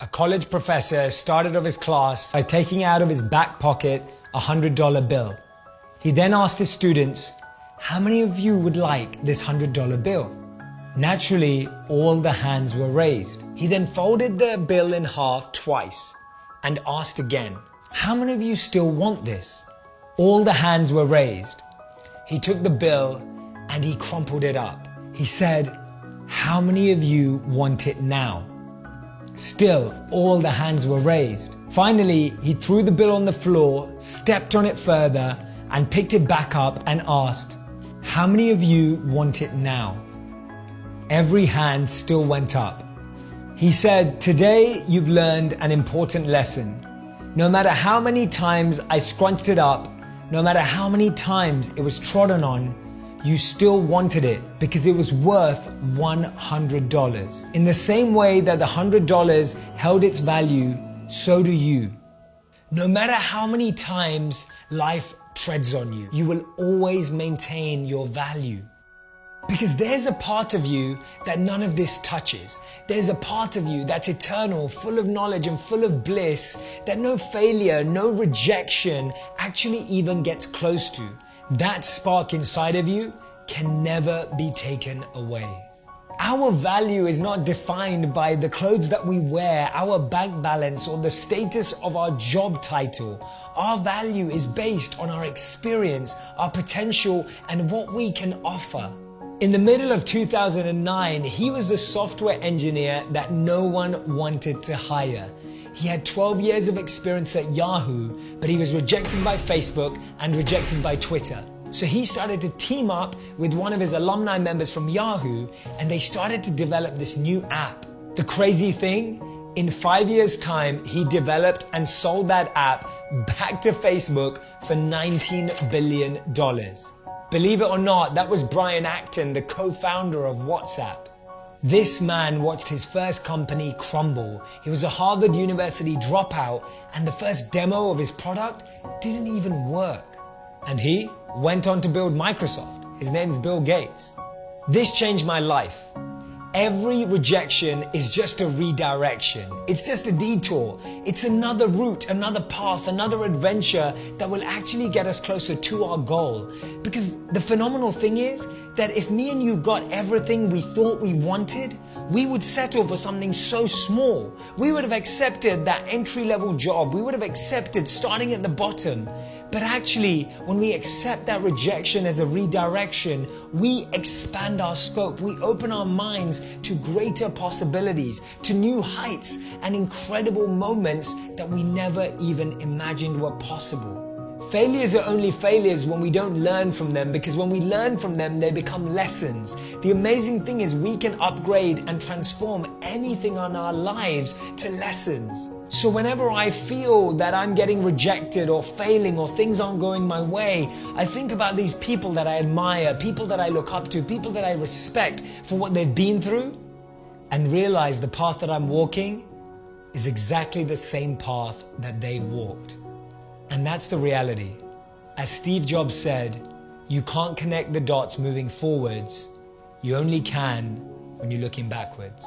A college professor started off his class by taking out of his back pocket a $100 bill. He then asked his students, how many of you would like this $100 bill? Naturally, all the hands were raised. He then folded the bill in half twice and asked again, how many of you still want this? All the hands were raised. He took the bill and he crumpled it up. He said, how many of you want it now? Still, all the hands were raised. Finally, he threw the bill on the floor, stepped on it further, and picked it back up and asked, how many of you want it now? Every hand still went up. He said, today you've learned an important lesson. No matter how many times I scrunched it up, no matter how many times it was trodden on, you still wanted it because it was worth $100. In the same way that the $100 held its value, so do you. No matter how many times life treads on you, you will always maintain your value. Because there's a part of you that none of this touches. There's a part of you that's eternal, full of knowledge and full of bliss, that no failure, no rejection actually even gets close to. That spark inside of you can never be taken away. Our value is not defined by the clothes that we wear, our bank balance, or the status of our job title. Our value is based on our experience, our potential, and what we can offer. In the middle of 2009, he was the software engineer that no one wanted to hire. He had 12 years of experience at Yahoo, but he was rejected by Facebook and rejected by Twitter. So he started to team up with one of his alumni members from Yahoo, and they started to develop this new app. The crazy thing, in 5 years' time, he developed and sold that app back to Facebook for $19 billion. Believe it or not, that was Brian Acton, the co-founder of WhatsApp. This man watched his first company crumble. He was a Harvard University dropout, and the first demo of his product didn't even work. And he went on to build Microsoft. His name's Bill Gates. This changed my life. Every rejection is just a redirection. It's just a detour. It's another route, another path, another adventure that will actually get us closer to our goal. Because the phenomenal thing is that if me and you got everything we thought we wanted, we would settle for something so small. We would have accepted that entry-level job. We would have accepted starting at the bottom. But actually, when we accept that rejection as a redirection, we expand our scope. We open our minds to greater possibilities, to new heights and incredible moments that we never even imagined were possible. Failures are only failures when we don't learn from them, because when we learn from them, they become lessons. The amazing thing is we can upgrade and transform anything in our lives to lessons. So whenever I feel that I'm getting rejected or failing or things aren't going my way, I think about these people that I admire, people that I look up to, people that I respect for what they've been through, and realize the path that I'm walking is exactly the same path that they walked. And that's the reality. As Steve Jobs said, you can't connect the dots moving forwards. You only can when you're looking backwards.